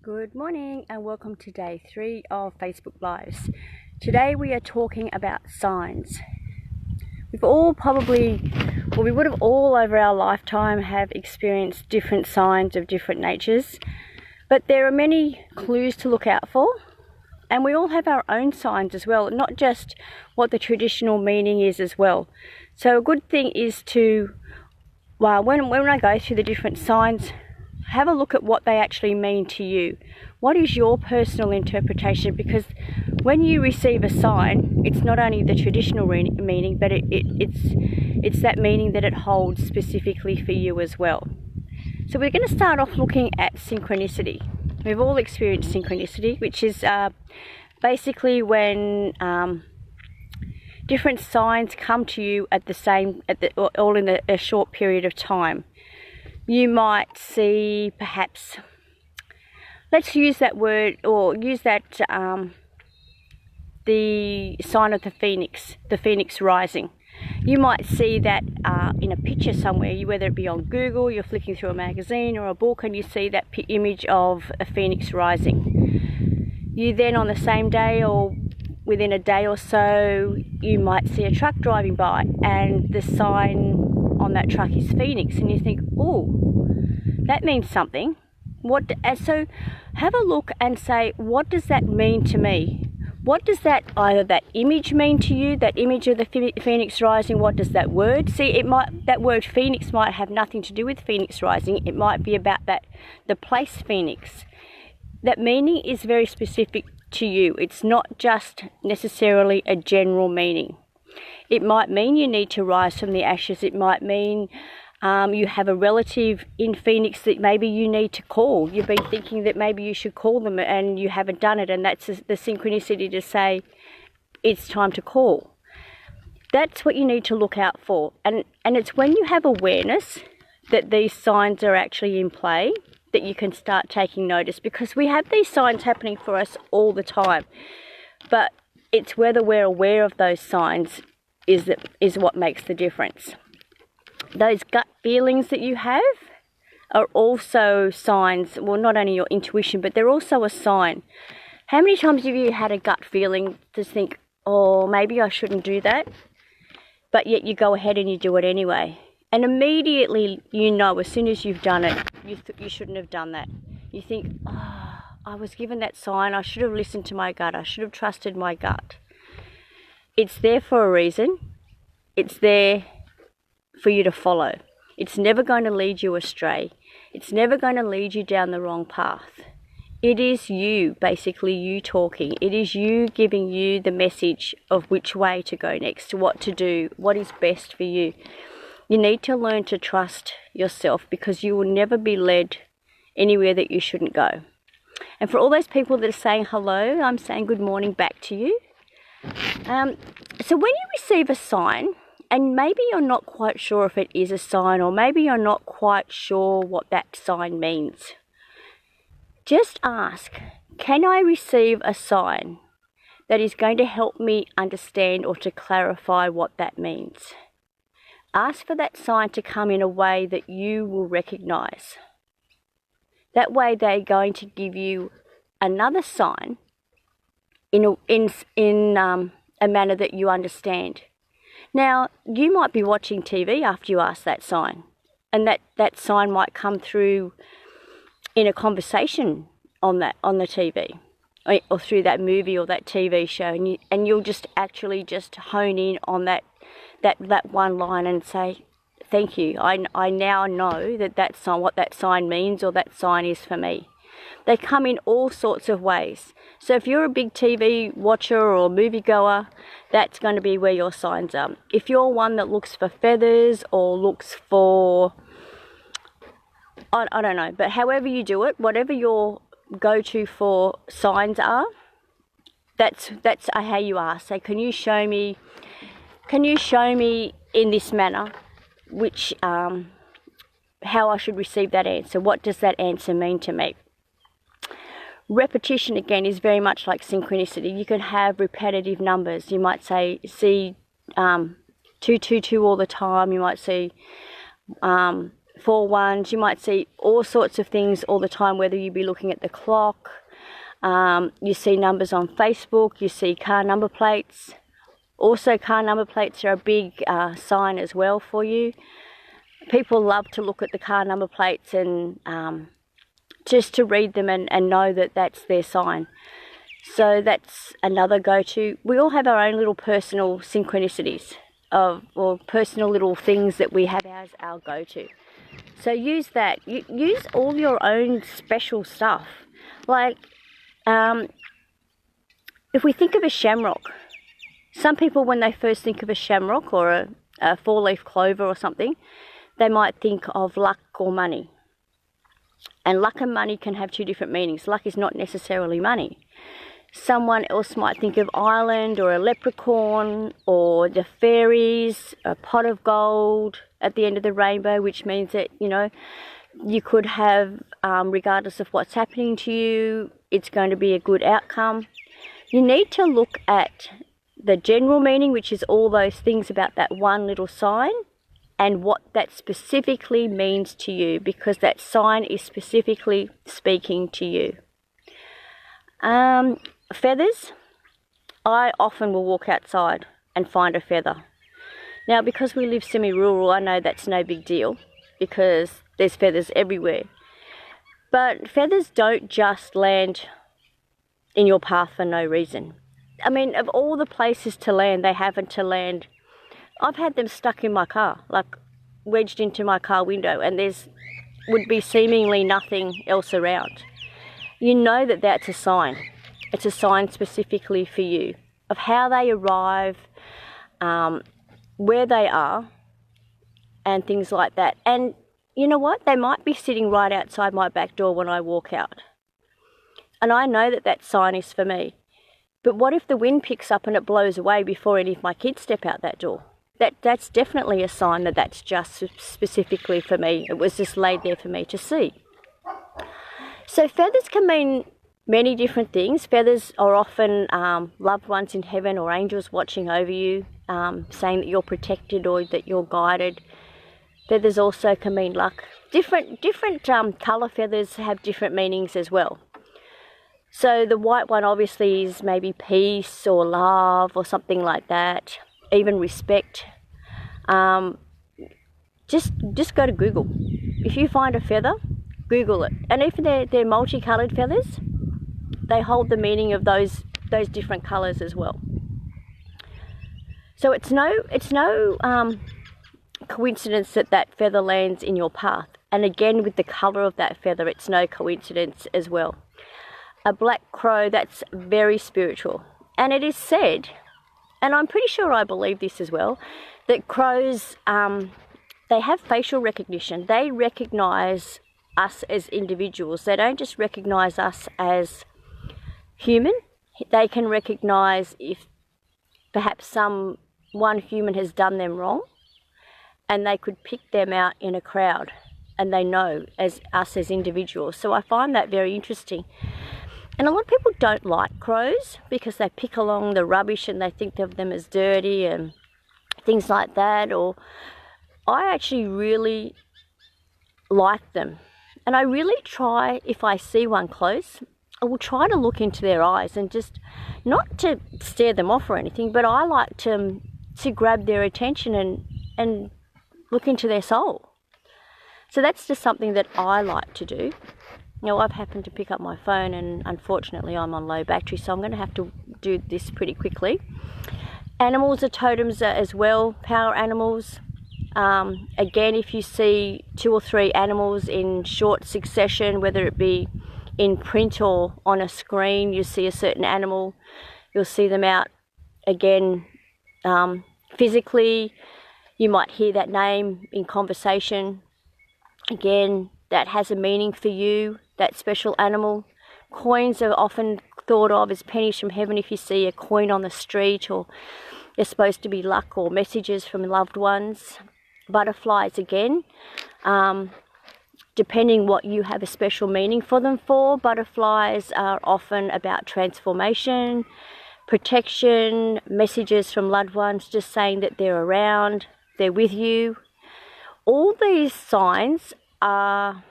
Good morning and welcome to day 3 of Facebook Lives. Today we are talking about signs. We would have all over our lifetime have experienced different signs of different natures, but there are many clues to look out for, and we all have our own signs as well, not just what the traditional meaning is as well. So a good thing is to, when I go through the different signs, have a look at what they actually mean to you. What is your personal interpretation? Because when you receive a sign, it's not only the traditional meaning, but it's that meaning that it holds specifically for you as well. So we're going to start off looking at synchronicity. We've all experienced synchronicity, which is basically when different signs come to you all in a short period of time. You might see, perhaps, let's use that word, or use that, the sign of the phoenix rising. You might see that in a picture somewhere, whether it be on Google, you're flicking through a magazine or a book, and you see that image of a phoenix rising. You then, on the same day or within a day or so, you might see a truck driving by, and the sign on that truck is Phoenix, and you think, oh, that means something. So have a look and say, what does that mean to me? What does that image mean to you? That image of the Phoenix rising, what does that word? See, that word Phoenix might have nothing to do with Phoenix rising. It might be about the place Phoenix. That meaning is very specific to you. It's not just necessarily a general meaning. It might mean you need to rise from the ashes. It might mean you have a relative in Phoenix that maybe you need to call. You've been thinking that maybe you should call them and you haven't done it, and that's the synchronicity to say it's time to call. That's what you need to look out for. And it's when you have awareness that these signs are actually in play that you can start taking notice, because we have these signs happening for us all the time. But it's whether we're aware of those signs is what makes the difference. Those gut feelings that you have are also signs. Well, not only your intuition, but they're also a sign. How many times have you had a gut feeling to think, oh, maybe I shouldn't do that, but yet you go ahead and you do it anyway? And immediately you know, as soon as you've done it, you shouldn't have done that. You think, oh, I was given that sign, I should have listened to my gut, I should have trusted my gut. It's there for a reason. It's there for you to follow. It's never going to lead you astray. It's never going to lead you down the wrong path. It is you, basically you talking. It is you giving you the message of which way to go next, what to do, what is best for you. You need to learn to trust yourself, because you will never be led anywhere that you shouldn't go. And for all those people that are saying hello, I'm saying good morning back to you. So when you receive a sign, and maybe you're not quite sure if it is a sign, or maybe you're not quite sure what that sign means, just ask, can I receive a sign that is going to help me understand or to clarify what that means? Ask for that sign to come in a way that you will recognize. That way they're going to give you another sign in a manner that you understand. Now, you might be watching TV after you ask that sign, and that sign might come through in a conversation on the TV, or through that movie or that TV show, and you'll just actually just hone in on that one line and say, thank you, I now know that sign, what that sign means, or that sign is for me. They come in all sorts of ways. So if you're a big TV watcher or moviegoer, that's going to be where your signs are. If you're one that looks for feathers or looks for, I don't know, but however you do it, whatever your go-to for signs are, that's how you ask. So can you show me in this manner which how I should receive that answer? What does that answer mean to me? Repetition, again, is very much like synchronicity. You can have repetitive numbers. You might see 222 all the time. You might see 4-1s. You might see all sorts of things all the time, whether you be looking at the clock. You see numbers on Facebook. You see car number plates. Also, car number plates are a big sign as well for you. People love to look at the car number plates and just to read them and know that that's their sign. So that's another go-to. We all have our own little personal synchronicities or personal little things that we have as our go-to. So use that. Use all your own special stuff. Like, if we think of a shamrock, some people when they first think of a shamrock or a 4-leaf clover or something, they might think of luck or money. And luck and money can have two different meanings. Luck is not necessarily money. Someone else might think of Ireland or a leprechaun or the fairies, a pot of gold at the end of the rainbow, which means that, you know, you could have, regardless of what's happening to you, it's going to be a good outcome. You need to look at the general meaning, which is all those things about that one little sign, and what that specifically means to you, because that sign is specifically speaking to you. Feathers. I often will walk outside and find a feather. Now, because we live semi-rural, I know that's no big deal because there's feathers everywhere. But feathers don't just land in your path for no reason. I mean, of all the places to land, they happen to land. I've had them stuck in my car, like wedged into my car window, and would be seemingly nothing else around. You know that that's a sign. It's a sign specifically for you of how they arrive, where they are, and things like that. And you know what? They might be sitting right outside my back door when I walk out. And I know that that sign is for me. But what if the wind picks up and it blows away before any of my kids step out that door? That's definitely a sign that that's just specifically for me. It was just laid there for me to see. So feathers can mean many different things. Feathers are often loved ones in heaven or angels watching over you, saying that you're protected or that you're guided. Feathers also can mean luck. Different colour feathers have different meanings as well. So the white one obviously is maybe peace or love or something like that, even respect. Just go to Google. If you find a feather, Google it. And if they're multicoloured feathers, they hold the meaning of those different colours as well. So it's no coincidence that feather lands in your path. And again, with the colour of that feather, it's no coincidence as well. A black crow, that's very spiritual. And it is said, and I'm pretty sure I believe this as well, that crows, they have facial recognition. They recognise us as individuals. They don't just recognise us as human. They can recognise if perhaps one human has done them wrong, and they could pick them out in a crowd, and they know as us as individuals. So I find that very interesting. And a lot of people don't like crows because they pick along the rubbish and they think of them as dirty and things like that. Or I actually really like them. And I really try, if I see one close, I will try to look into their eyes and just, not to stare them off or anything, but I like to grab their attention and look into their soul. So that's just something that I like to do. Now, I've happened to pick up my phone and unfortunately I'm on low battery, so I'm going to have to do this pretty quickly. Animals are totems as well, power animals. Again, if you see 2 or 3 animals in short succession, whether it be in print or on a screen, you see a certain animal, you'll see them out again physically. You might hear that name in conversation. Again, that has a meaning for you, that special animal. Coins are often thought of as pennies from heaven if you see a coin on the street, or they're supposed to be luck or messages from loved ones. Butterflies again, depending what you have a special meaning for them for. Butterflies are often about transformation, protection, messages from loved ones just saying that they're around, they're with you. all these signs are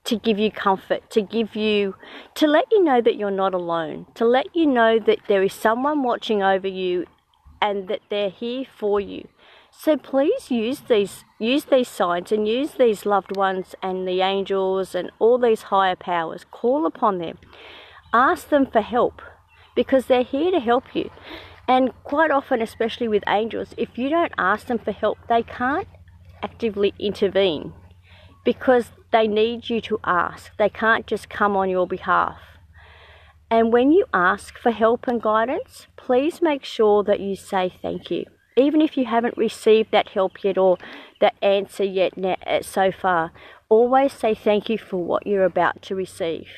to give you comfort, to let you know that you're not alone, to let you know that there is someone watching over you and that they're here for you. So please use these signs and use these loved ones and the angels and all these higher powers. Call upon them. Ask them for help, because they're here to help you. And quite often, especially with angels, if you don't ask them for help, they can't actively intervene, because they need you to ask. They can't just come on your behalf. And when you ask for help and guidance, please make sure that you say thank you. Even if you haven't received that help yet or that answer yet so far, always say thank you for what you're about to receive.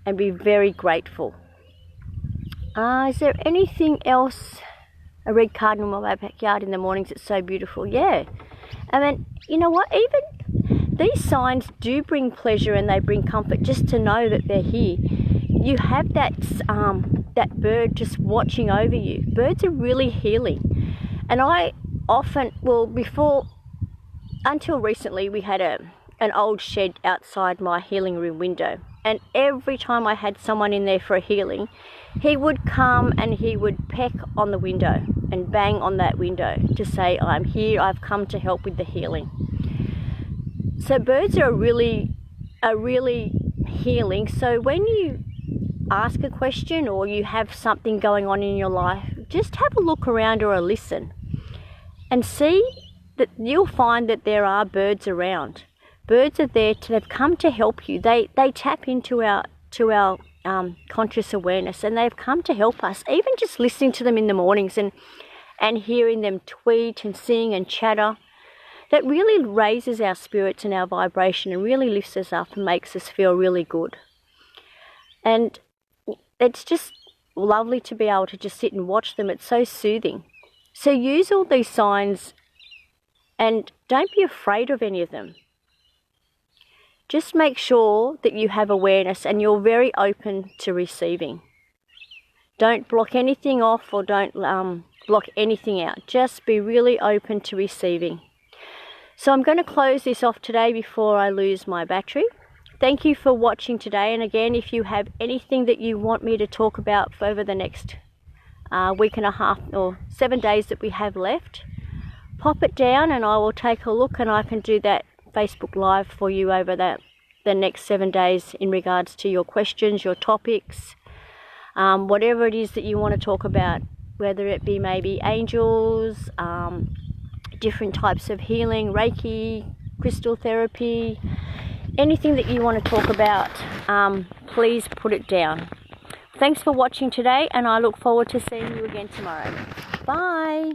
And be very grateful. Is there anything else? A red cardinal in my backyard in the mornings, it's so beautiful. Yeah. I mean, you know what? Even these signs do bring pleasure and they bring comfort, just to know that they're here. You have that bird just watching over you. Birds are really healing. And I often, until recently, we had an old shed outside my healing room window. And every time I had someone in there for a healing, he would come and he would peck on the window and bang on that window to say, I'm here, I've come to help with the healing. So birds are really healing. So when you ask a question or you have something going on in your life, just have a look around or a listen and see that you'll find that there are birds around. Birds are there they've come to help you. They tap into our conscious awareness, and they've come to help us. Even just listening to them in the mornings and hearing them tweet and sing and chatter, that really raises our spirits and our vibration and really lifts us up and makes us feel really good. And it's just lovely to be able to just sit and watch them. It's so soothing. So use all these signs and don't be afraid of any of them. Just make sure that you have awareness and you're very open to receiving. Don't block anything off or don't block anything out. Just be really open to receiving. So I'm going to close this off today before I lose my battery. Thank you for watching today. And again, if you have anything that you want me to talk about for over the next week and a half or 7 days that we have left, pop it down and I will take a look, and I can do that Facebook Live for you over the next 7 days in regards to your questions, your topics, whatever it is that you want to talk about, whether it be maybe angels, different types of healing, Reiki, crystal therapy, anything that you want to talk about, please put it down. Thanks for watching today, and I look forward to seeing you again tomorrow. Bye.